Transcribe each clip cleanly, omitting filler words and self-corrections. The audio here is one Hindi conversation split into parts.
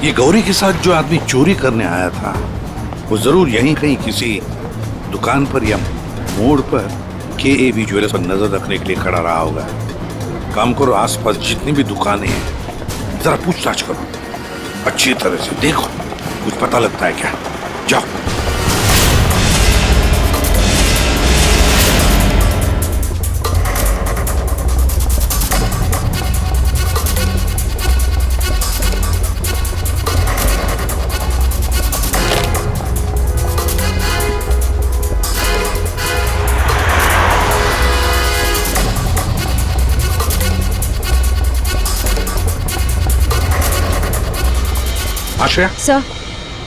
ये गौरी के साथ जो आदमी चोरी करने आया था वो जरूर यहीं कहीं किसी दुकान पर या मोड़ पर KAB ज्वेलर्स पर नजर रखने के लिए खड़ा रहा होगा। काम करो, आसपास जितनी भी दुकानें हैं जरा पूछताछ करो, अच्छी तरह से देखो, कुछ पता लगता है क्या। जाओ। आश्रया? सर,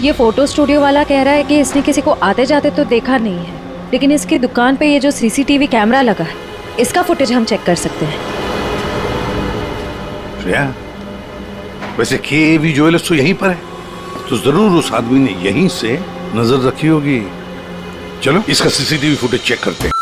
ये फोटो स्टूडियो वाला कह रहा है कि इसने किसी को आते जाते तो देखा नहीं है, लेकिन इसकी दुकान पे ये जो CCTV कैमरा लगा है इसका फुटेज हम चेक कर सकते हैं। श्रेया, वैसे KAB ज्वेलर्स तो यहीं पर है, तो जरूर उस आदमी ने यहीं से नजर रखी होगी। चलो इसका CCTV फुटेज चेक करते हैं।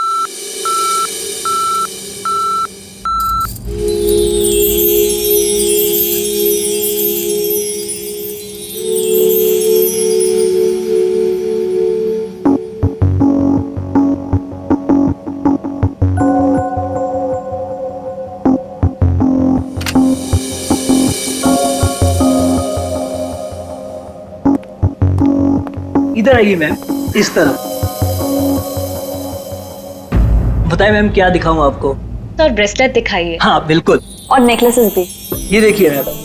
इधर आइए मैम, इस तरफ। बताइए मैम, क्या दिखाऊं आपको? सर, ब्रेसलेट दिखाइए। हाँ बिल्कुल। और नेकलेसेस भी। ये देखिए मैम।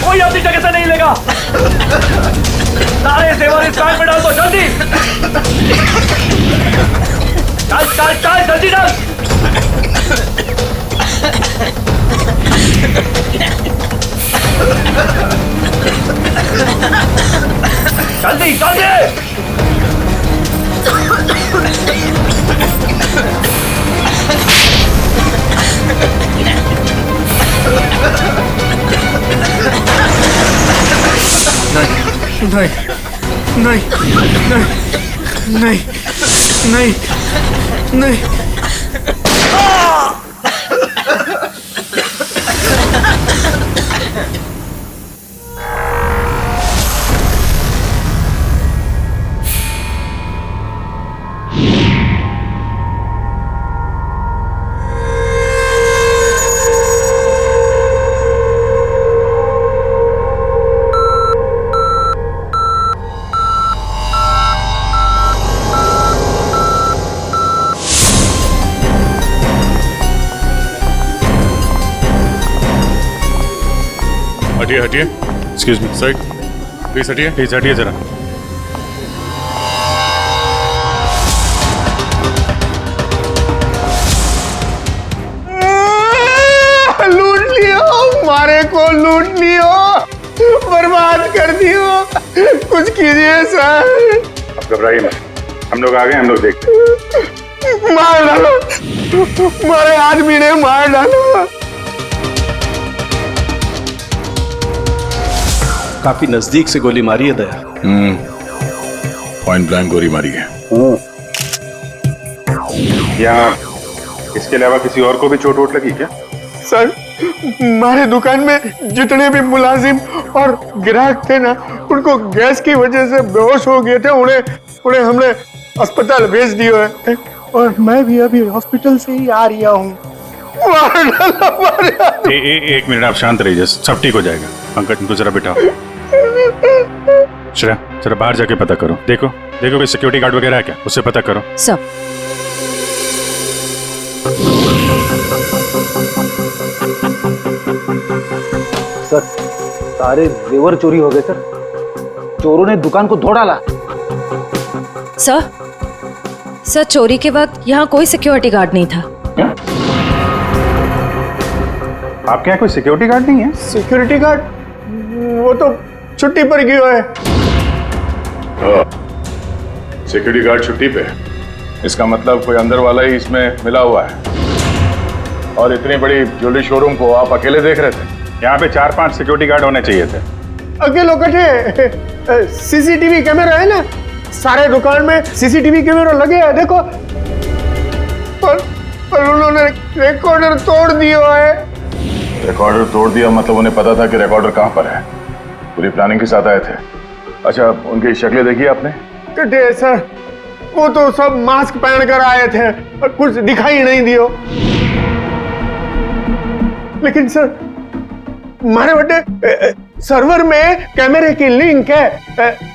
कोई अपनी जगह से नहीं लेगा। सारे जेवर इस बैग में डाल दो, जल्दी। चल चल चल, जल्दी डाल। जल्दी जल्दी। नहीं नहीं नहीं नहीं नहीं नहीं। हटिए हटिए, एक्सक्यूज मी सर, प्लीज हटिए जरा। लूट लियो, मारे को लूट लियो, बर्बाद कर दियो, कुछ कीजिए सर। अब घबराइए मत, हम लोग आ गए, हम लोग देखते हैं। मार डालो, मारे आदमी ने मार डालो। काफी नजदीक से गोली मारी है दया। पॉइंट ब्लैंक गोली मारी है। यहाँ इसके अलावा किसी और को भी चोट वोट लगी क्या? सर, हमारे दुकान में जितने भी मुलाजिम और ग्राहक थे ना, उनको गैस की वजह से बेहोश हो गए थे। उन्हें हमने अस्पताल भेज दिया है और मैं भी अभी हॉस्पिटल से ही आ रहा हूँ। एक मिनट, आप शांत रहिए, सब ठीक हो जाएगा। पंकज, इनको जरा बिठाओ। श्रेया, जरा बाहर जाके पता करो, देखो कोई सिक्योरिटी गार्ड वगैरह है क्या, उससे पता करो। सब सर, सारे जेवर चोरी हो गए सर। चोरों ने दुकान को धो डाला। सर, चोरी के वक्त यहाँ कोई सिक्योरिटी गार्ड नहीं था। आपके यहाँ कोई सिक्योरिटी गार्ड नहीं है? सिक्योरिटी गार्ड वो तो छुट्टी पर गयो है। सिक्योरिटी गार्ड छुट्टी पे है। इसका मतलब कोई अंदर वाला ही इसमें मिला हुआ है। और इतनी बड़ी ज्वेलरी शोरूम को आप अकेले देख रहे थे? यहाँ पे 4-5 सिक्योरिटी गार्ड होने चाहिए थे। अकेलो कटे सीसीटीवी कैमरा है ना, सारे दुकान में सीसीटीवी कैमरा लगे हैं, देखो। पर उन्होंने रिकॉर्डर तोड़ दिया है। रिकॉर्डर तोड़ दिया मतलब उन्हें पता था कि रिकॉर्डर कहाँ पर है। पूरी प्लानिंग के साथ आए थे। अच्छा, उनकी शक्लें देखी आपने? कटे सर, वो तो सब मास्क पहन कर आए थे और कुछ दिखाई नहीं दियो। लेकिन सर, हमारे बड़े सर्वर में कैमरे की लिंक है,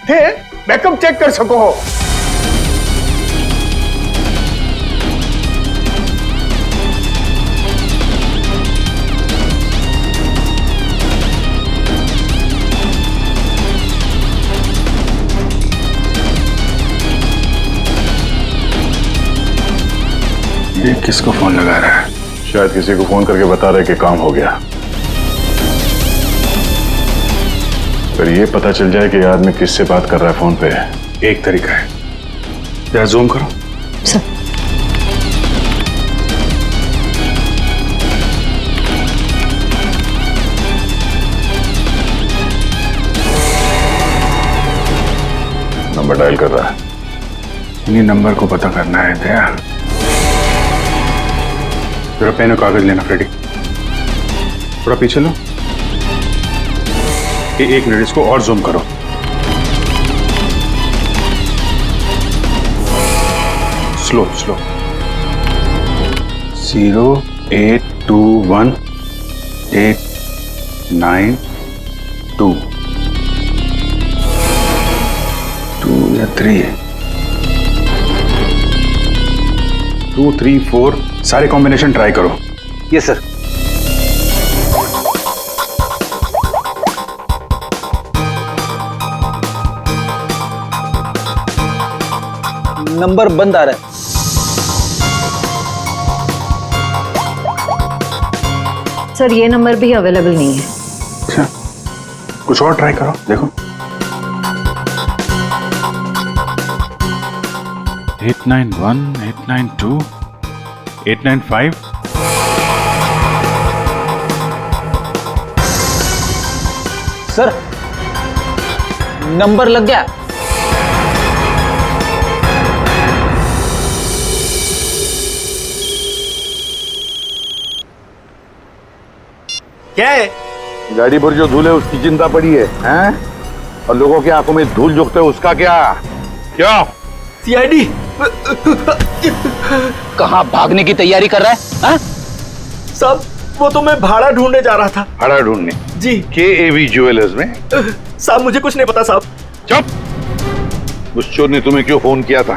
थे बैकअप चेक कर सको हो। ये किसको फोन लगा रहा है? शायद किसी को फोन करके बता रहे कि काम हो गया। फिर ये पता चल जाए कि आदमी किससे बात कर रहा है फोन पे। एक तरीका है, जरा जूम करो। सर, नंबर डायल कर रहा है। इन्हीं नंबर को पता करना है। दया, जरा पेन और कागज लेना फ्रेडी। थोड़ा पीछे लो। ये 1 मिनट, इसको और जूम करो। Slow slow. 0821 892 2 या 3 2 3 4 सारे कॉम्बिनेशन ट्राई करो। Yes sir. नंबर बंद आ रहा है। सर ये नंबर भी अवेलेबल नहीं है। अच्छा, कुछ और ट्राई करो, देखो। 891 892 895। सर, नंबर लग गया। क्या है? गाड़ी पर जो धूल है उसकी चिंता पड़ी है, हैं? और लोगों की आंखों में धूल झोंकते है उसका क्या? क्यों? सीआईडी। कहाँ भागने की तैयारी कर रहा है? हाँ? साहब, वो तो मैं भाड़ा ढूंढने जा रहा था। भाड़ा ढूंढने? जी। KAV ज्वेलर्स में? साहब, मुझे कुछ नहीं पता साहब। चुप! उस चोर ने तुम्हें क्यों फोन किया था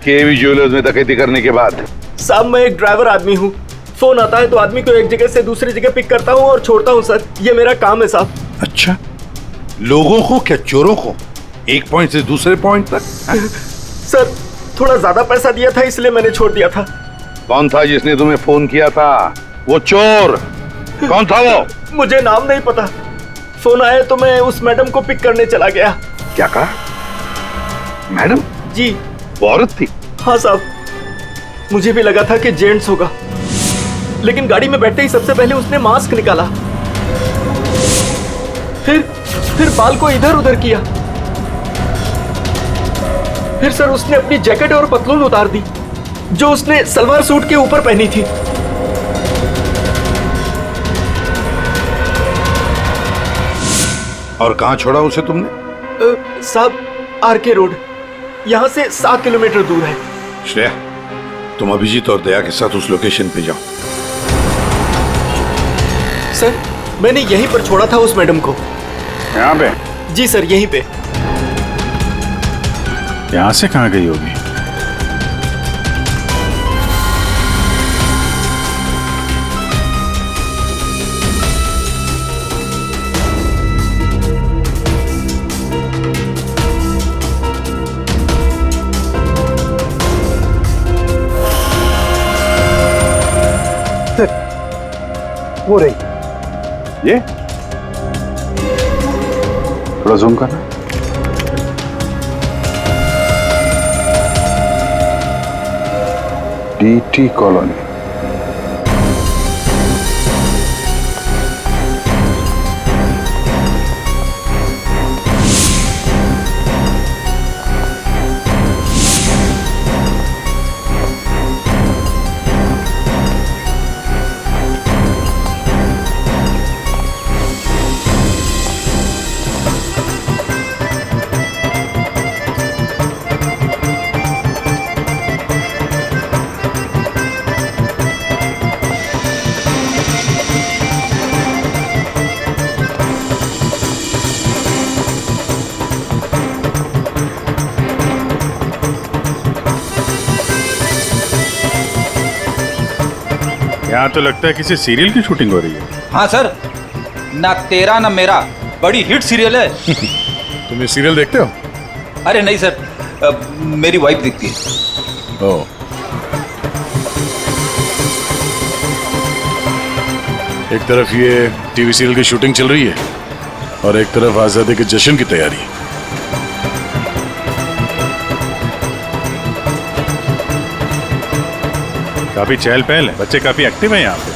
KAV ज्वेलर्स में डकैती करने के बाद? साहब, मैं एक ड्राइवर आदमी हूँ। फोन आता है तो आदमी को एक जगह से दूसरी जगह पिक करता हूँ और छोड़ता हूँ सर। ये मेरा काम है साहब। अच्छा, लोगों को क्या, चोरों को? एक पॉइंट से दूसरे पॉइंट तक? सर, थोड़ा ज्यादा पैसा दिया था इसलिए मैंने छोड़ दिया था। कौन था जिसने तुम्हें फोन किया था? वो चोर कौन था वो? मुझे नाम नहीं पता। फोन आया तो मैं उस मैडम को पिक करने चला गया। क्या कहा? मैडम? जी। वो औरत थी? हाँ साहब, मुझे भी लगा था कि जेंट्स होगा, लेकिन गाड़ी में बैठते ही सबसे पहले उसने मास्क निकाला, फिर बाल को इधर उधर किया, फिर सर उसने अपनी जैकेट और पतलून उतार दी जो उसने सलवार सूट के ऊपर पहनी थी। और कहां छोड़ा उसे तुमने? साहब, RK रोड, यहां से 7 किलोमीटर दूर है। श्रेया, तुम अभिजीत और दया के साथ उस लोकेशन पे जाओ। सर, मैंने यहीं पर छोड़ा था उस मैडम को। यहाँ पे? जी सर, यहीं पे। यहाँ से कहाँ गई होगी? वो रही। ये थोड़ा जूम करना। DT colony. यहाँ तो लगता है किसी सीरियल की शूटिंग हो रही है। हाँ सर, ना तेरा ना मेरा बड़ी हिट सीरियल है। तुम ये सीरियल देखते हो? अरे नहीं सर, मेरी वाइफ देखती है। ओह। एक तरफ ये टीवी सीरियल की शूटिंग चल रही है और एक तरफ आजादी के जश्न की तैयारी। काफी चहल पहल है, बच्चे काफी एक्टिव हैं यहाँ पे।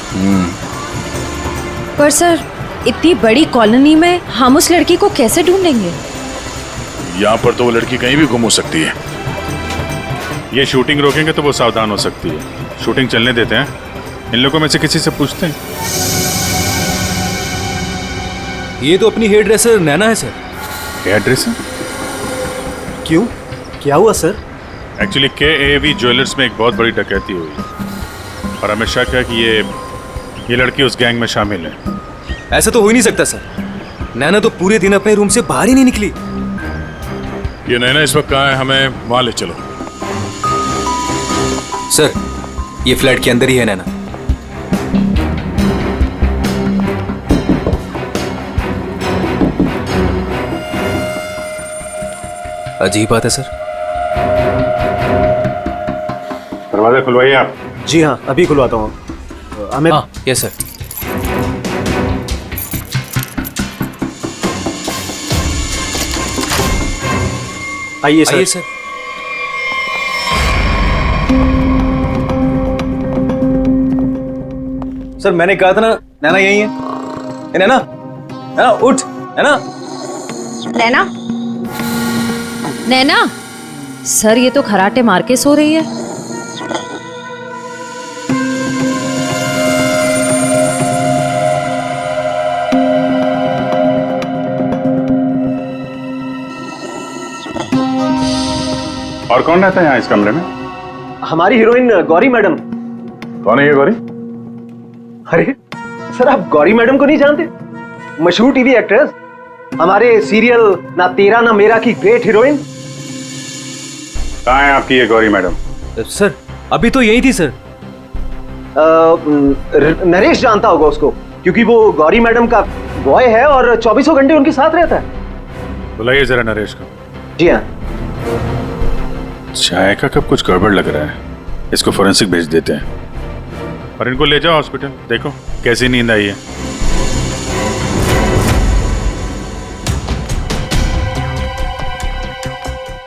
पर सर, इतनी बड़ी कॉलोनी में हम उस लड़की को कैसे ढूंढेंगे? यहाँ पर तो वो लड़की कहीं भी गुम हो सकती है। ये शूटिंग रोकेंगे तो वो सावधान हो सकती है। शूटिंग चलने देते हैं, इन लोगों में से किसी से पूछते हैं। ये तो अपनी हेयर ड्रेसर नैना है सर। Hair dresser? क्यों, क्या हुआ सर? एक्चुअली KAV ज्वेलर्स में एक बहुत बड़ी डकैती हुई और हमें शक है कि ये लड़की उस गैंग में शामिल है। ऐसा तो हो ही नहीं सकता सर। नैना तो पूरे दिन अपने रूम से बाहर ही नहीं निकली। ये नैना इस वक्त कहाँ है? हमें वहां ले चलो। सर, ये फ्लैट के अंदर ही है नैना। अजीब बात है सर। दरवाजा खुलवाइए आप। जी हाँ, अभी खुलवाता हूँ। हमें यस सर। आइए सर। सर। सर, मैंने कहा था ना, नैना यही है। ए, नैना, नैना उठ। नैना, नैना, नैना, सर ये तो खराटे मार के सो रही है। और कौन रहता है यहाँ इस कमरे में? हमारी हीरोइन गौरी मैडम। कौन है ये गौरी? अरे सर, आप गौरी मैडम को नहीं जानते? मशहूर टीवी एक्ट्रेस, हमारे सीरियल ना तेरा ना मेरा की ग्रेट हीरोइन। कहाँ है आपकी ये गौरी मैडम? सर, अभी तो यही थी सर। नरेश जानता होगा उसको, क्योंकि वो गौरी मैडम का बॉय है और 24 घंटे उनके साथ रहता है। बुलाइए जरा नरेश को। जी हाँ। चाय का कब कुछ गड़बड़ लग रहा है। इसको फोरेंसिक भेज देते हैं और इनको ले जाओ हॉस्पिटल। देखो कैसी नींद आई है।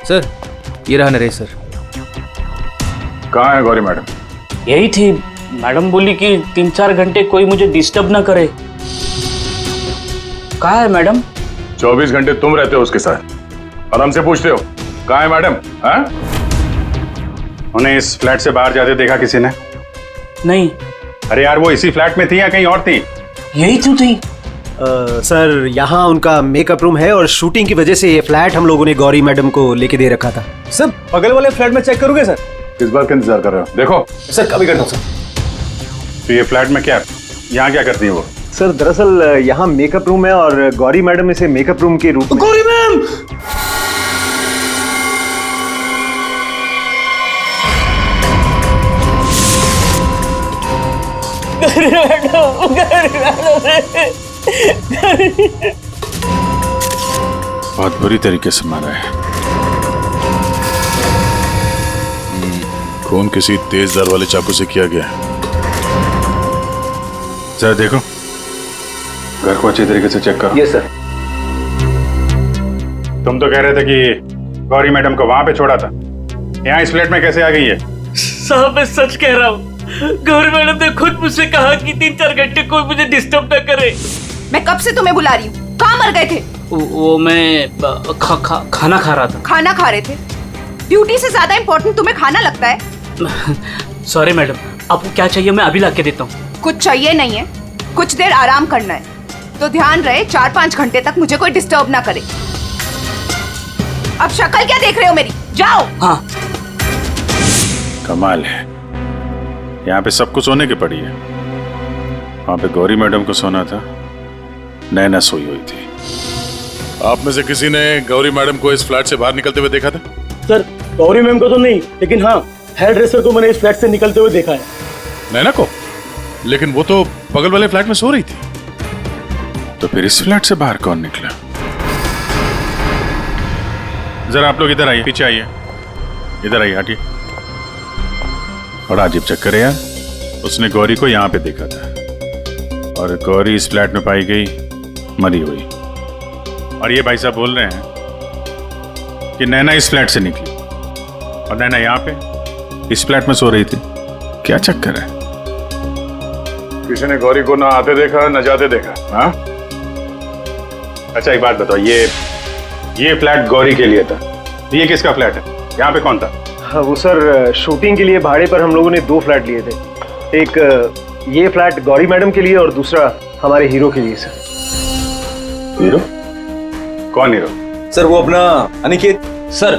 सर, ये रहा नरेश सर। कहाँ है गौरी मैडम? यही थी। मैडम बोली कि 3-4 घंटे कोई मुझे डिस्टर्ब ना करे। कहाँ है मैडम? 24 घंटे तुम रहते हो उसके साथ और हमसे पूछते हो कहाँ है मैडम? हाँ? उन्हें इस फ्लैट से बाहर जाते देखा किसी ने? नहीं। अरे यार, वो इसी फ्लैट में थी या कहीं और थी? यही तो थी। सर, यहाँ उनका मेकअप रूम है और शूटिंग की वजह से ये फ्लैट हम लोगों ने गौरी मैडम को लेके दे रखा था। सर, बगल वाले फ्लैट में चेक करोगे सर? किस बात का इंतजार कर रहे हो? देखो सर, कभी करता हूँ सर। तो ये फ्लैट में क्या, यहाँ क्या करती है वो? सर, दरअसल यहाँ मेकअप रूम है और गौरी मैडम इसे मेकअप रूम के रूप में। गौरी मैम! बहुत बुरी तरीके से मारा है। खून किसी तेज धार वाले चाकू से किया गया है। जरा देखो, घर को अच्छी तरीके से चेक करो। Yes sir. तुम तो कह रहे थे कि गौरी मैडम को वहां पे छोड़ा था, यहाँ इस फ्लैट में कैसे आ गई है? साहब मैं सच कह रहा हूँ, गौरी मैडम ने खुद मुझसे कहा कि 3-4 घंटे कोई मुझे डिस्टर्ब न करे। मैं कब से तुम्हें बुला रही हूँ, कहाँ मर गए थे? वो मैं खाना खा रहा था। खाना खा रहे थे? ड्यूटी से ज्यादा इम्पोर्टेंट तुम्हें खाना लगता है? सॉरी मैडम, आपको क्या चाहिए मैं अभी ला के देता हूँ। कुछ चाहिए नहीं है, कुछ देर आराम करना है, तो ध्यान रहे 4-5 घंटे तक मुझे कोई डिस्टर्ब ना करे। अब शक्ल क्या देख रहे हो मेरी, जाओ। हाँ। कमाल है, यहाँ पे सबको सोने की पड़ी है। वहां पे गौरी मैडम को सोना था, नैना सोई हुई थी। आप में से किसी ने गौरी मैडम को इस फ्लैट से बाहर निकलते हुए देखा था? सर गौरी मैम को तो नहीं, लेकिन हाँ हेयर ड्रेसर को मैंने इस फ्लैट से निकलते हुए देखा है। नैना को? लेकिन वो तो बगल वाले फ्लैट में सो रही थी। तो फिर इस फ्लैट से बाहर कौन निकला? जरा आप लोग इधर आइए, पीछे आइए, इधर आइए, हटिए। बड़ा अजीब चक्कर है यार, उसने गौरी को यहाँ पे देखा था और गौरी इस फ्लैट में पाई गई मरी हुई, और ये भाई साहब बोल रहे हैं कि नैना इस फ्लैट से निकली और नैना यहाँ पे इस फ्लैट में सो रही थी। क्या चक्कर है? किसी ने गौरी को ना आते देखा ना जाते देखा? हाँ, अच्छा एक बात बताओ, ये फ्लैट गौरी के लिए था, ये किसका फ्लैट है? यहाँ पे कौन था? हाँ वो सर, शूटिंग के लिए भाड़े पर हम लोगों ने 2 फ्लैट लिए थे। एक ये फ्लैट गौरी मैडम के लिए और दूसरा हमारे हीरो के लिए सर। हीरो? कौन हीरो? सर वो अपना अनिकेत। सर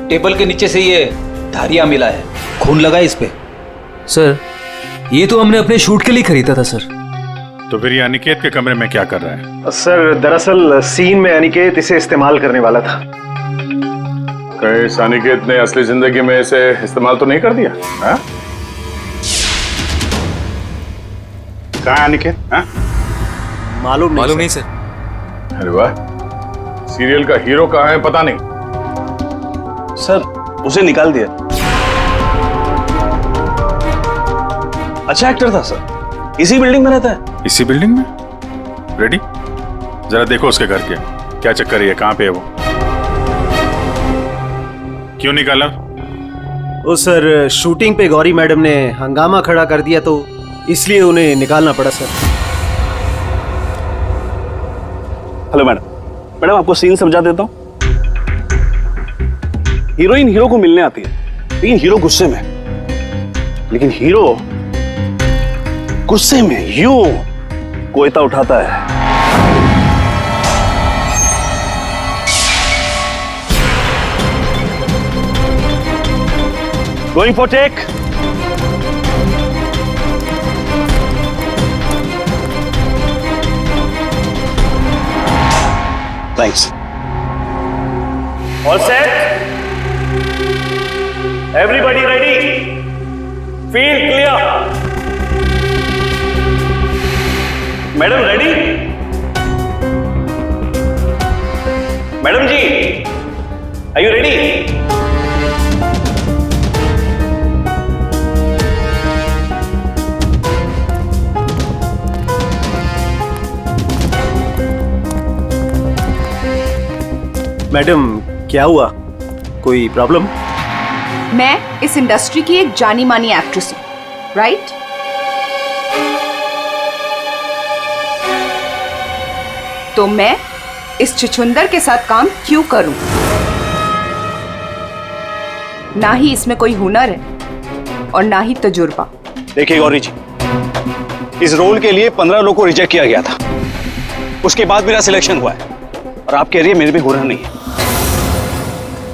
टेबल के नीचे से ये धारियां मिला है, खून लगा है इस पे। सर ये तो हमने अपने शूट के लिए खरीदा था सर। तो फिर ये अनिकेत के कमरे में क्या कर रहा है? सर दरअसल सीन में अनिकेत इसे इस्तेमाल करने वाला था। कहीं इस अनिकेत ने असली जिंदगी में इसे इस्तेमाल तो नहीं कर दिया? हाँ? कहाँ है अनिकेत? हाँ? मालूम नहीं सर। अरे वाह, सीरियल का हीरो कहाँ है पता नहीं। सर उसे निकाल दिया। अच्छा एक्टर था सर, इसी बिल्डिंग में रहता है। इसी बिल्डिंग में? रेडी, जरा देखो उसके घर के क्या चक्कर है, कहाँ पे है वो? क्यों निकाला? ओ सर, शूटिंग पे गौरी मैडम ने हंगामा खड़ा कर दिया तो इसलिए उन्हें निकालना पड़ा सर। हेलो मैडम, आपको सीन समझा देता हूँ। हीरोइन हीरो को मिलने आती है, लेकिन हीरो गुस्से में, लेकिन हीरो गुस्से में यूं कोयता उठाता है। Going for take. Thanks. All set, everybody ready, field clear. Madam ready? Madam ji are you ready? Madam क्या हुआ, कोई प्रॉब्लम? मैं इस इंडस्ट्री की एक जानी मानी एक्ट्रेस हूँ, राइट? तो मैं इस छुछुंदर के साथ काम क्यों करूं? ना ही इसमें कोई हुनर है और ना ही तजुर्बा। देखिए गौरी जी, इस रोल के लिए 15 लोगों को रिजेक्ट किया गया था, उसके बाद मेरा सिलेक्शन हुआ है, और आप कह रही है मेरे में हुनर नहीं है।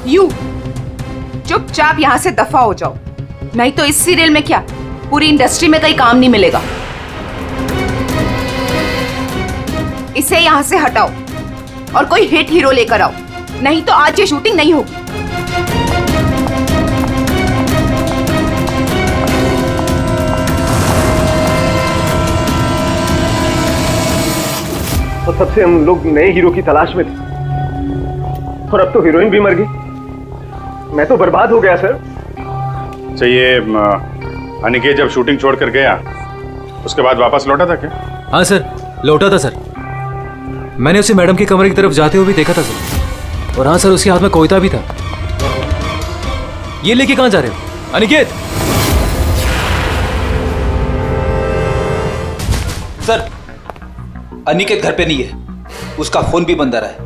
यू चुपचाप यहां से दफा हो जाओ, नहीं तो इस सीरियल में क्या पूरी इंडस्ट्री में कहीं काम नहीं मिलेगा। इसे यहां से हटाओ और कोई हिट हीरो लेकर आओ, नहीं तो आज ये शूटिंग नहीं होगी। और तब से हम लोग नए हीरो की तलाश में थे, और अब तो हीरोइन भी मर गई। मैं तो बर्बाद हो गया सर। अच्छा ये अनिकेत जब शूटिंग छोड़कर गया उसके बाद वापस लौटा था क्या? हाँ सर, लौटा था सर। मैंने उसे मैडम के कमरे की तरफ जाते हुए भी देखा था सर। और हाँ सर, उसके हाथ में कोयता भी था। ये लेके कहाँ जा रहे हो अनिकेत? सर, अनिकेत घर पे नहीं है, उसका फोन भी बंद आ रहा है।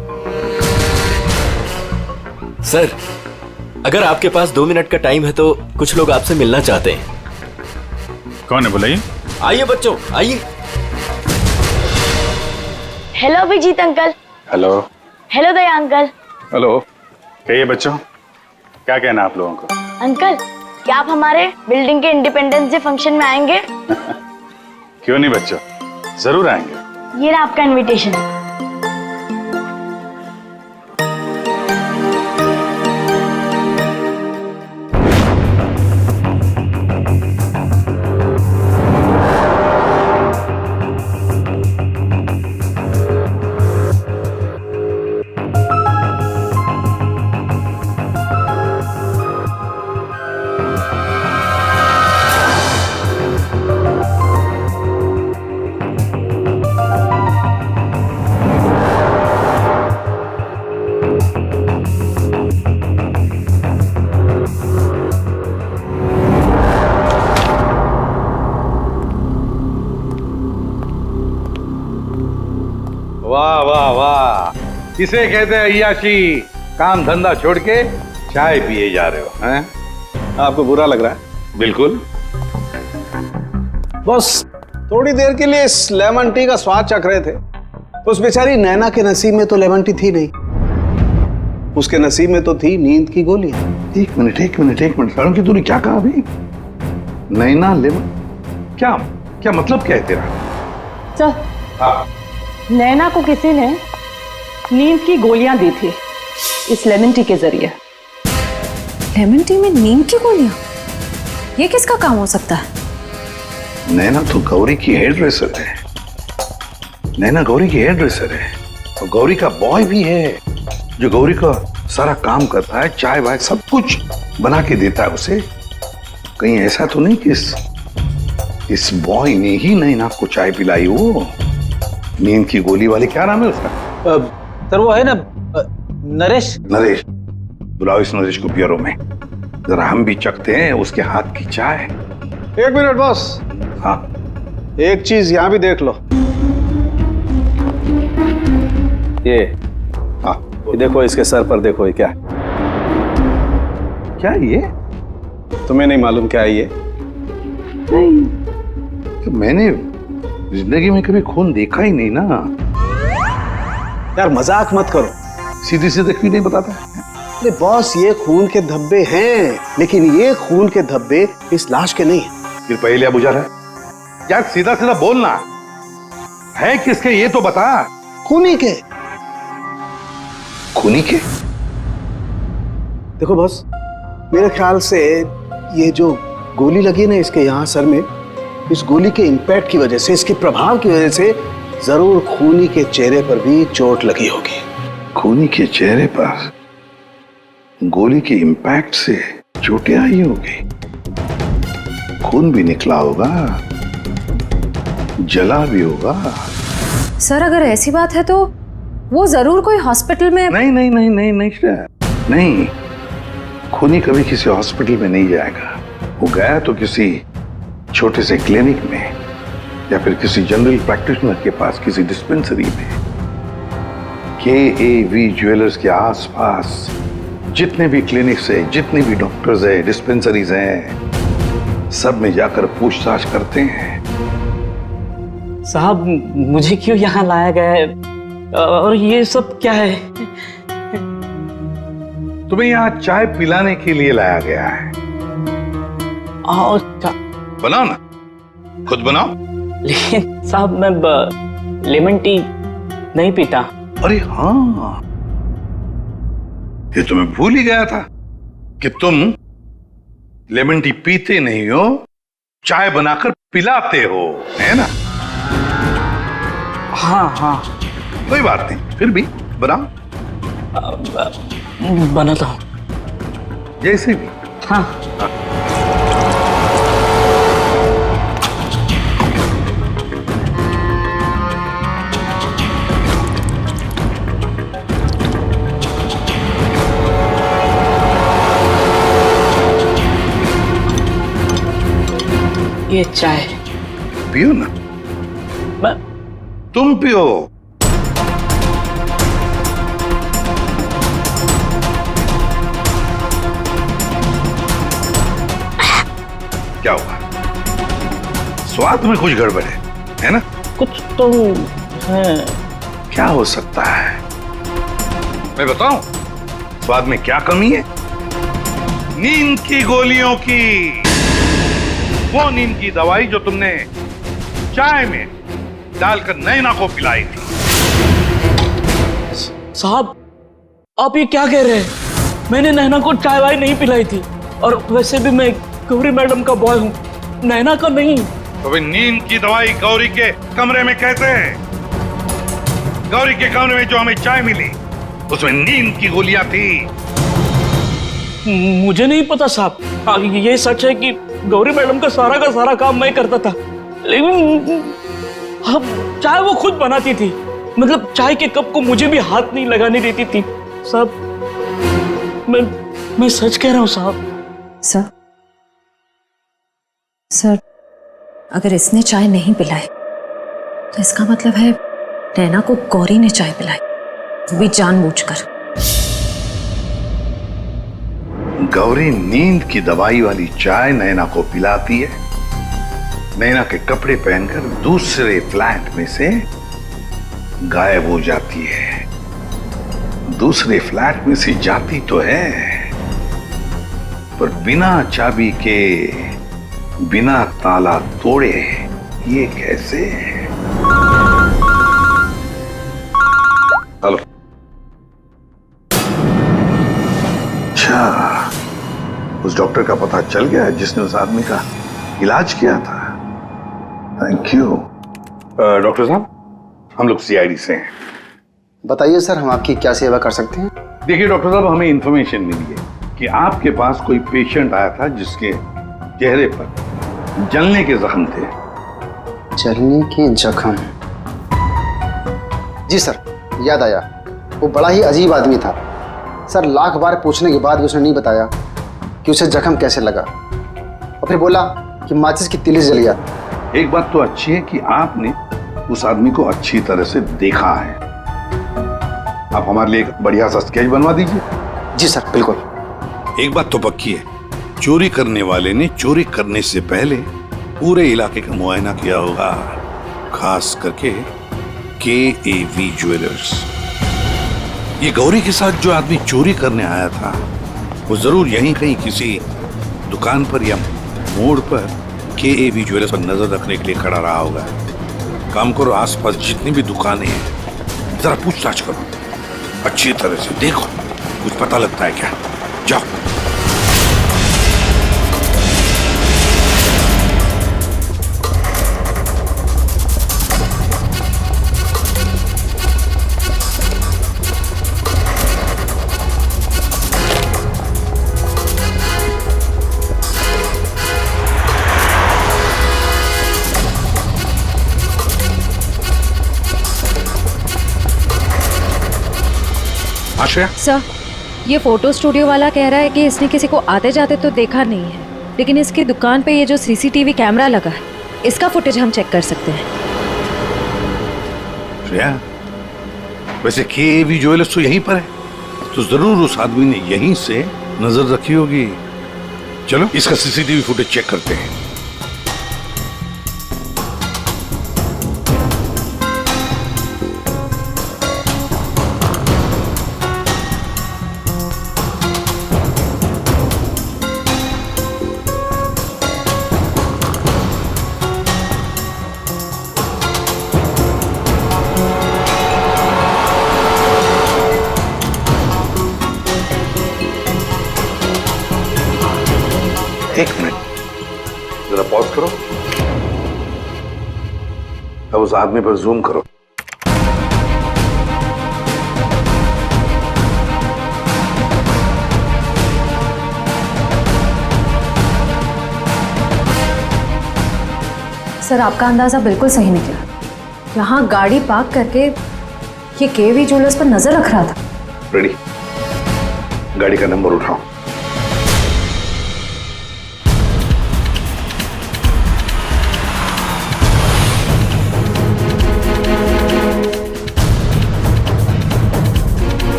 सर, अगर आपके पास 2 मिनट का टाइम है तो कुछ लोग आपसे मिलना चाहते हैं। कौन है बुलाइए? आइए बच्चों, आइए। Hello Abhijeet uncle. Hello. Hello Daya uncle. Hello. कहिए बच्चों, क्या कहना आप लोगों को? अंकल, क्या आप हमारे बिल्डिंग के इंडिपेंडेंस डे फंक्शन में आएंगे? क्यों नहीं बच्चों, जरूर आएंगे। ये रहा आपका इनविटेशन। वाह वाह वाह, किसे कहते हैं अय्याशी? काम धंधा छोड़ के चाय पिए जा रहे हो हैं? आपको बुरा लग रहा है? बिल्कुल। बस थोड़ी देर के लिए इस लेमन टी का स्वाद चख रहे थे। उस बेचारी नैना के नसीब में तो लेमन टी थी नहीं, उसके नसीब में तो थी नींद की गोलियां। एक मिनट सारुण की तूने क्या कहा अभी? नैना लेमन? क्या क्या मतलब क्या है तेरा? सर, नैना को किसी ने नींद की गोलियां दी थी इस लेमन टी के जरिए। लेमन टी में नींद की गोलियां? ये किसका काम हो सकता है? नैना तो गौरी की हेयर ड्रेसर है। नैना गौरी की हेयर ड्रेसर है और गौरी का बॉय भी है जो गौरी का सारा काम करता है, चाय वाय सब कुछ बना के देता है उसे। कहीं ऐसा तो नहीं कि इस बॉय ने ही नैना को चाय पिलाई हो? नींद की गोली वाले, क्या नाम है उसका? सर वो है ना, नरेश। नरेश, बुलाओ इस नरेश को ब्यूरो में, जरा हम भी चखते हैं उसके हाथ की चाय। 1 मिनट बॉस। हाँ, एक चीज यहां भी देख लो। ये हाँ, ये देखो, इसके सर पर देखो, ये क्या है? क्या ये? तुम्हें नहीं मालूम क्या है ये? नहीं, तो मैंने जिंदगी में कभी खून देखा ही नहीं ना। यार मजाक मत करो, सीधी सीधे क्यों नहीं बताता? अरे बॉस, ये खून के धब्बे हैं, लेकिन ये खून के धब्बे इस लाश के नहीं हैं। फिर पहले बुझा रहा है यार, सीधा सीधा बोलना है किसके ये तो बता। खूनी के। खूनी के? देखो बॉस, मेरे ख्याल से ये जो गोली लगी ना इसके यहाँ सर में, इस गोली के इंपैक्ट की वजह से, इसके प्रभाव की वजह से जरूर खूनी के चेहरे पर भी चोट लगी होगी। खूनी के चेहरे पर गोली के इंपैक्ट से चोटें आई होगी, खून भी निकला होगा, जला भी होगा। सर, अगर ऐसी बात है तो वो जरूर कोई हॉस्पिटल में। नहीं, खूनी कभी किसी हॉस्पिटल में नहीं जाएगा। वो गया तो किसी छोटे से क्लिनिक में या फिर किसी जनरल प्रैक्टिशनर के पास, किसी डिस्पेंसरी में। KAV ज्वेलर्स के आसपास जितने भी क्लिनिक्स है, जितने भी डॉक्टर्स है, डिस्पेंसरीज हैं, सब में जाकर पूछताछ करते हैं। साहब, मुझे क्यों यहाँ लाया गया है और ये सब क्या है? तुम्हें यहाँ चाय पिलाने के लिए लाया गया है। और बनाओ ना, खुद बनाओ। लेकिन साहब, मैं लेमन टी नहीं पीता। अरे हाँ, ये तो मैं भूल ही गया था कि तुम लेमन टी पीते नहीं हो, चाय बनाकर पिलाते हो, है ना? हाँ, कोई बात नहीं, फिर भी बनाओ। बनाता हूँ। जैसे भी। हाँ। ये चाय। पियो ना। मैं तुम पियो। क्या हुआ? स्वाद में कुछ गड़बड़ है ना? कुछ तो है। क्या हो सकता है? मैं बताऊं स्वाद में क्या कमी है? नींद की गोलियों की। वो नींद की दवाई जो तुमने चाय में डालकर नैना को पिलाई थी। साहब आप ये क्या कह रहे हैं? मैंने नैना को चाय वाय नहीं पिलाई थी, और वैसे भी मैं गौरी मैडम का बॉय हूँ, नैना का नहीं। तो भाई नींद की दवाई गौरी के कमरे में कैसे है? गौरी के कमरे में जो हमें चाय मिली उसमें नींद की गोलियां थी। मुझे नहीं पता साहब। हाँ, ये सच है कि गौरी मैडम का सारा काम मैं करता था, लेकिन हाँ, चाय वो खुद बनाती थी। मतलब चाय के कप को मुझे भी हाथ नहीं लगाने देती थी। साहब मैं सच कह रहा हूँ साहब। सर अगर इसने चाय नहीं पिलाई तो इसका मतलब है नैना को गौरी ने चाय पिलाई, वो भी जानबूझकर। गौरी नींद की दवाई वाली चाय नैना को पिलाती है, नैना के कपड़े पहनकर दूसरे फ्लैट में से गायब हो जाती है। दूसरे फ्लैट में से जाती तो है, पर बिना चाबी के, बिना ताला तोड़े। ये कैसे? हेलो। अच्छा, उस डॉक्टर का पता चल गया जिसने उस आदमी का इलाज किया था। Thank you. डॉक्टर साहब हम लोग सीआईडी से हैं। बताइए सर, हम आपकी क्या सेवा कर सकते हैं? देखिए डॉक्टर साहब, हमें इंफॉर्मेशन मिली है कि आपके पास कोई पेशेंट आया था जिसके चेहरे पर जलने के जख्म थे। जलने के जख्म? जी सर, याद आया। वो बड़ा ही अजीब आदमी था सर। लाख बार पूछने के बाद भी उसने नहीं बताया कि उसे जख्म कैसे लगा, और फिर बोला कि माचिस की तीली जल गया। एक बात तो अच्छी है कि आपने उस आदमी को अच्छी तरह से देखा है। आप हमारे लिए एक बढ़िया सा स्केच बनवा दीजिए। जी सर, बिल्कुल। एक बात तो पक्की है, चोरी करने वाले ने चोरी करने से पहले पूरे इलाके का मुआयना किया होगा, खास करके KAV ज्वेलर्स। ये गौरी के साथ जो आदमी चोरी करने आया था वो जरूर यहीं कहीं किसी दुकान पर या मोड़ पर KAV ज्वेलर्स पर नजर रखने के लिए खड़ा रहा होगा। काम करो, आसपास जितनी भी दुकानें हैं जरा पूछताछ करो, अच्छी तरह से देखो, कुछ पता लगता है क्या। जाओ। आश्रया? सर ये फोटो स्टूडियो वाला कह रहा है कि इसने किसी को आते जाते तो देखा नहीं है, लेकिन इसकी दुकान पे ये जो CCTV कैमरा लगा है इसका फुटेज हम चेक कर सकते हैं। श्रेया, वैसे KAV ज्वेलर्स तो यहीं पर है, तो जरूर उस आदमी ने यहीं से नजर रखी होगी। चलो इसका CCTV फुटेज चेक करते हैं। एक मिनट, जरा पॉज करो। अब उस आदमी पर जूम करो। सर आपका अंदाजा बिल्कुल सही निकला। यहाँ गाड़ी पार्क करके ये KAV ज्वेलर्स पर नजर रख रहा था। रेडी, गाड़ी का नंबर उठाओ।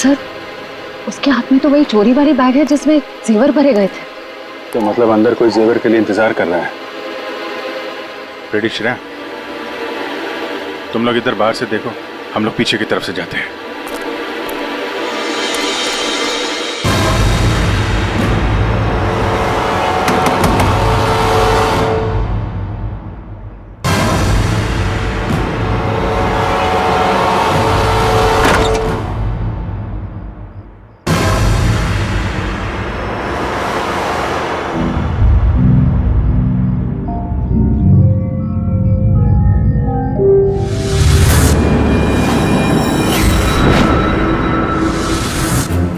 सर, उसके हाथ में तो वही चोरी वाली बैग है जिसमें जेवर भरे गए थे। तो मतलब अंदर कोई जेवर के लिए इंतजार कर रहा है। रेडी श्रेया, तुम लोग इधर बाहर से देखो, हम लोग पीछे की तरफ से जाते हैं।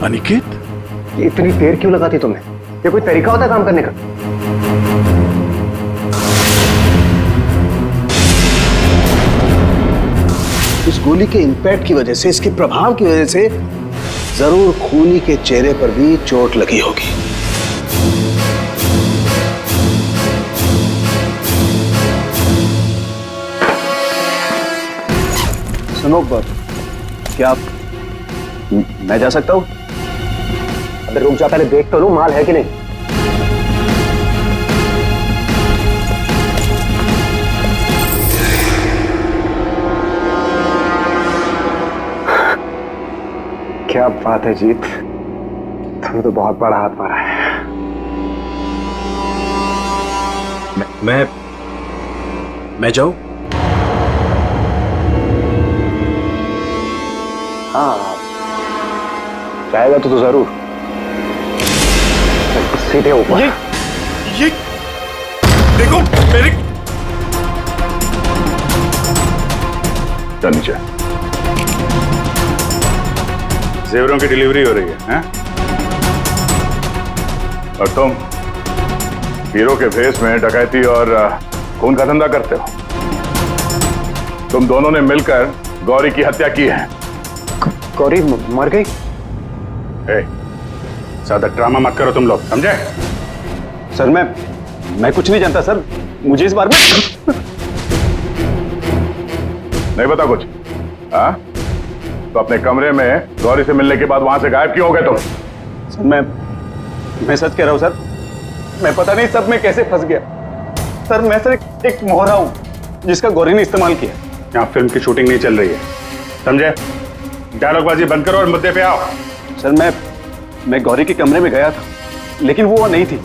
अनिकेत, इतनी देर क्यों लगाती तुमने? ये कोई तरीका होता है काम करने का? इस गोली के इंपैक्ट की वजह से, इसके प्रभाव की वजह से जरूर खूनी के चेहरे पर भी चोट लगी होगी। सुनो, क्या मैं जा सकता हूँ? अबे रुक जा, पहले देख तो लो माल है कि नहीं। क्या बात है जीत, तुमने तो बहुत बड़ा हाथ मारा है। मैं जाऊं? हाँ, चाहेगा तो जरूर। सीधे ऊपर। ये देखो मेरे। चल नीचे। जेवरों की डिलीवरी हो रही है, हैं? और तुम हीरो के भेस में डकैती और खून का धंधा करते हो। तुम दोनों ने मिलकर गौरी की हत्या की है। गौरी मर गई? ज्यादा ड्रामा मत करो तुम लोग, समझे? सर मैं कुछ नहीं जानता सर, मुझे इस बारे में नहीं पता कुछ। हाँ, तो अपने कमरे में गौरी से मिलने के बाद वहां से गायब क्यों हो गए तुम? सर मैं सच कह रहा हूं सर, मैं पता नहीं सब में कैसे फंस गया। सर मैं सर एक मोहरा हूं जिसका गौरी ने इस्तेमाल किया। यहाँ फिल्म की शूटिंग नहीं चल रही है, समझे? डायलॉगबाजी बंद करो और मुद्दे पे आओ। सर मैं गौरी के कमरे में गया था, लेकिन वो नहीं थी।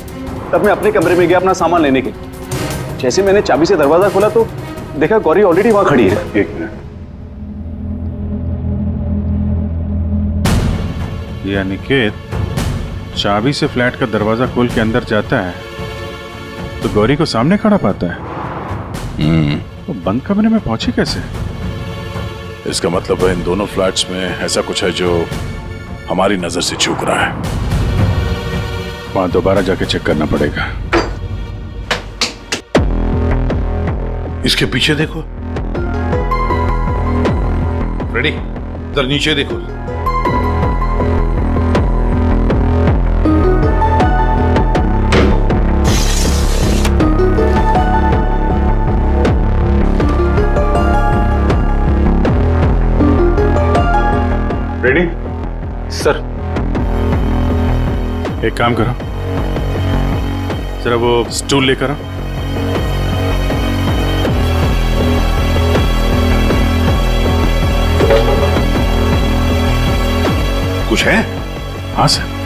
तब मैं अपने कमरे में गया अपना सामान लेने के लिए। जैसे मैंने चाबी से दरवाजा खोला तो देखा गौरी ऑलरेडी वहां खड़ी है। एक मिनट, ये अनिकेत चाबी से फ्लैट का दरवाजा खोल के अंदर जाता है तो गौरी को सामने खड़ा पाता है। तो बंद कमरे में पहुंची कैसे? इसका मतलब है इन दोनों फ्लैट्स में ऐसा कुछ है जो हमारी नजर से चूक रहा है। वहां दोबारा जाके चेक करना पड़ेगा। इसके पीछे देखो। रेडी, इधर नीचे देखो। रेडी? सर। एक काम करो, जरा वो स्टूल लेकर आओ। कुछ है? हाँ सर।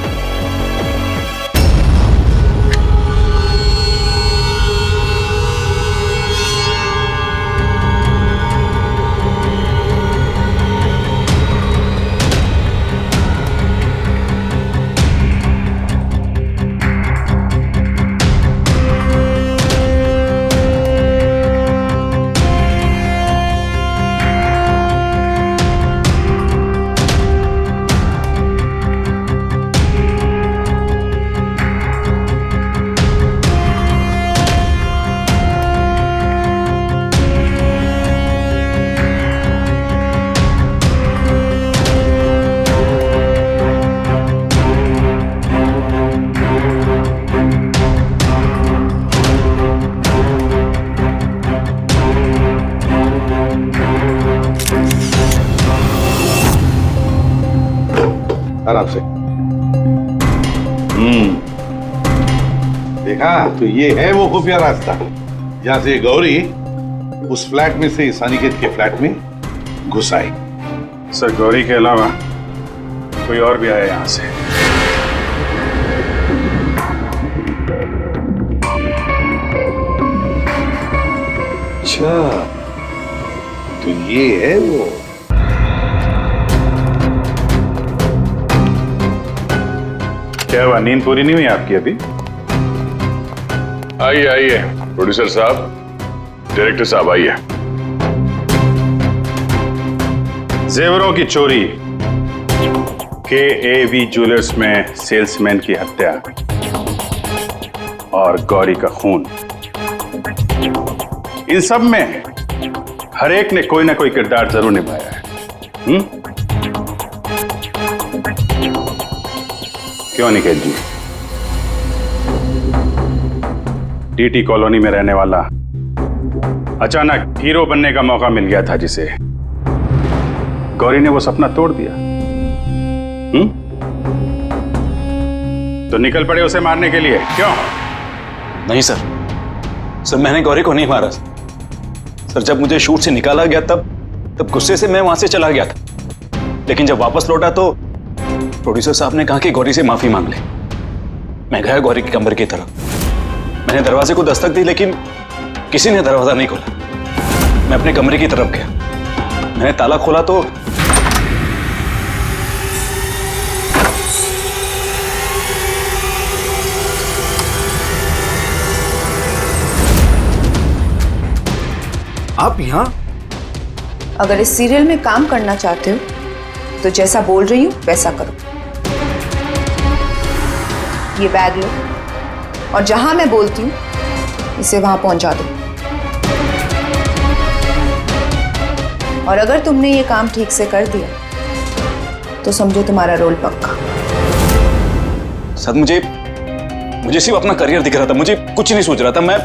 आराम से। देखा, तो ये है वो खुफिया रास्ता जहां से गौरी उस फ्लैट में से इस अनिकेत के फ्लैट में घुस आई। सर, गौरी के अलावा कोई और भी आया यहां से? अच्छा, तो ये है वो। क्या हुआ, नींद पूरी नहीं हुई आपकी अभी? आइए आइए प्रोड्यूसर साहब, डायरेक्टर साहब आइए। जेवरों की चोरी, KAV ज्वेलर्स में सेल्समैन की हत्या और गौरी का खून, इन सब में हर एक ने कोई ना कोई किरदार जरूर निभाया है। क्यों निकेत जी? DT कॉलोनी में रहने वाला अचानक हीरो बनने का मौका मिल गया था जिसे, गौरी ने वो सपना तोड़ दिया। तो निकल पड़े उसे मारने के लिए, क्यों? नहीं सर, मैंने गौरी को नहीं मारा सर। जब मुझे शूट से निकाला गया तब गुस्से से मैं वहां से चला गया था, लेकिन जब वापस लौटा तो प्रोड्यूसर साहब ने कहा कि गौरी से माफी मांग ले। मैं गया गौरी के कमरे की तरफ। मैंने दरवाजे को दस्तक दी, लेकिन किसी ने दरवाजा नहीं खोला। मैं अपने कमरे की तरफ गया, मैंने ताला खोला तो आप यहाँ? अगर इस सीरियल में काम करना चाहते हो तो जैसा बोल रही हूँ वैसा करो। ये बैग लो और जहां मैं बोलती हूँ इसे वहां पहुंचा दो। और अगर तुमने ये काम ठीक से कर दिया तो समझो तुम्हारा रोल पक्का। सर, मुझे सिर्फ अपना करियर दिख रहा था, मुझे कुछ नहीं सोच रहा था। मैं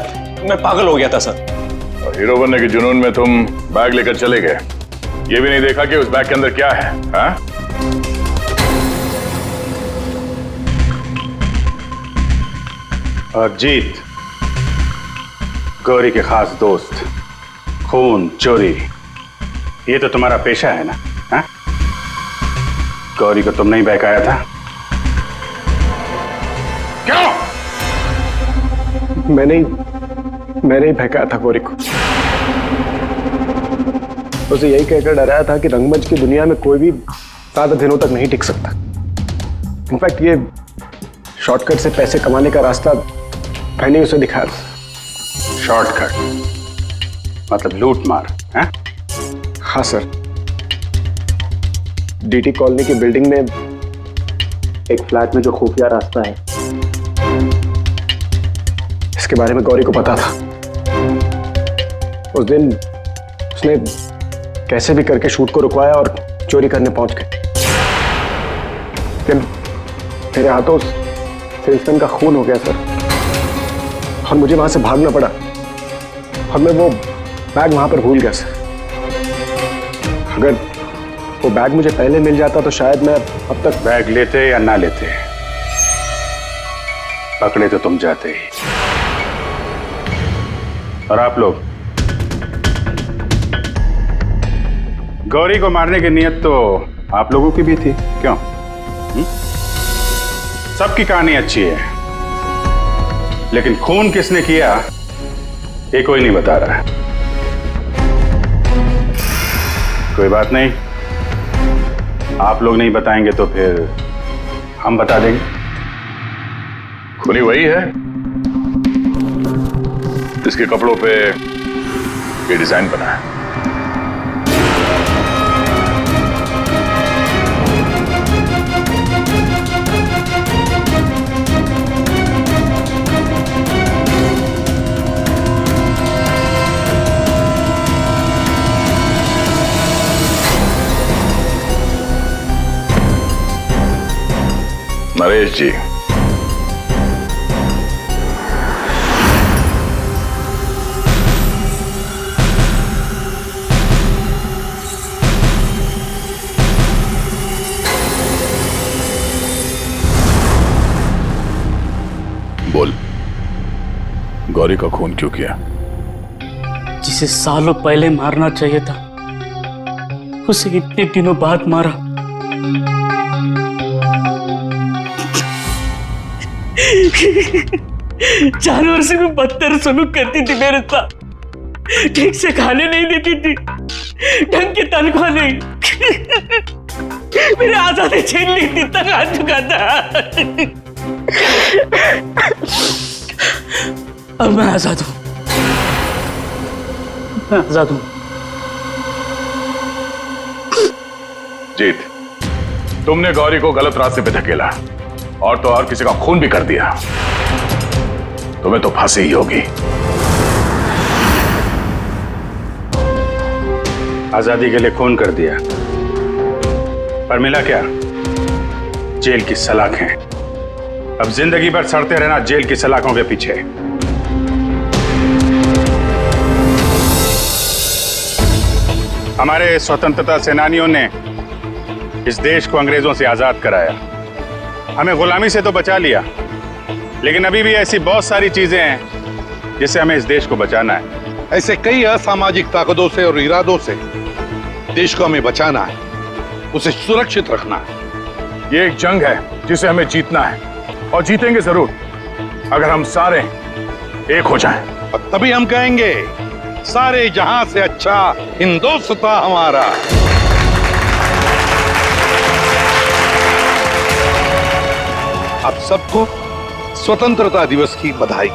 पागल हो गया था सर। हीरो बनने के जुनून में तुम बैग लेकर चले गए, ये भी नहीं देखा कि उस बैग के अंदर क्या है। हाँ? अजीत, गौरी के खास दोस्त, खून चोरी, ये तो तुम्हारा पेशा है ना? हाँ? गौरी को तुमने ही बहकाया था, क्यों? मैंने ही बहकाया था गौरी को। उसे यही कहकर डराया था कि रंगमंच की दुनिया में कोई भी ज्यादा दिनों तक नहीं टिक सकता। इनफैक्ट ये शॉर्टकट से पैसे कमाने का रास्ता मैंने उसे दिखाया था। शॉर्टकट मतलब लूट मार? है? हाँ सर, DT कॉलोनी की बिल्डिंग में एक फ्लैट में जो खुफिया रास्ता है, इसके बारे में गौरी को पता था। उस दिन उसने कैसे भी करके शूट को रुकवाया और चोरी करने पहुंच गए। लेकिन मेरे हाथों सेल्समैन का खून हो गया सर, और मुझे वहां से भागना पड़ा और मैं वो बैग वहां पर भूल गया सर। अगर वो बैग मुझे पहले मिल जाता तो शायद मैं अब तक। बैग लेते या ना लेते, पकड़े तो तुम जाते ही। और आप लोग, गौरी को मारने की नीयत तो आप लोगों की भी थी, क्यों? सबकी कहानी अच्छी है, लेकिन खून किसने किया ये कोई नहीं बता रहा है। कोई बात नहीं, आप लोग नहीं बताएंगे तो फिर हम बता देंगे। खूनी वही है जिसके कपड़ों पे ये डिजाइन बना है। नरेश जी, गौरी का खून क्यों किया? जिसे सालों पहले मारना चाहिए था उसे इतने दिनों बाद मारा। जानवर से भी बदतर सलूक करती थी मेरे साथ। ठीक से खाने नहीं देती थी, ढंग की तनख्वाह नहीं, मेरे आजादी छीन ली थी, तक आ चुका था। अब मैं आजाद हूं, मैं आजाद हूं। जीत, तुमने गौरी को गलत रास्ते पे धकेला और तो और किसी का खून भी कर दिया। तुम्हें तो फांसी ही होगी। आजादी के लिए खून कर दिया, पर मिला क्या? जेल की सलाखें। अब जिंदगी भर सड़ते रहना जेल की सलाखों के पीछे। हमारे स्वतंत्रता सेनानियों ने इस देश को अंग्रेजों से आजाद कराया, हमें गुलामी से तो बचा लिया, लेकिन अभी भी ऐसी बहुत सारी चीजें हैं जिससे हमें इस देश को बचाना है। ऐसे कई असामाजिक ताकतों से और इरादों से देश को हमें बचाना है, उसे सुरक्षित रखना है। ये एक जंग है जिसे हमें जीतना है, और जीतेंगे जरूर अगर हम सारे एक हो जाएं। और तभी हम कहेंगे सारे जहां से अच्छा हिंदुस्तान हमारा। आप सबको स्वतंत्रता दिवस की बधाई।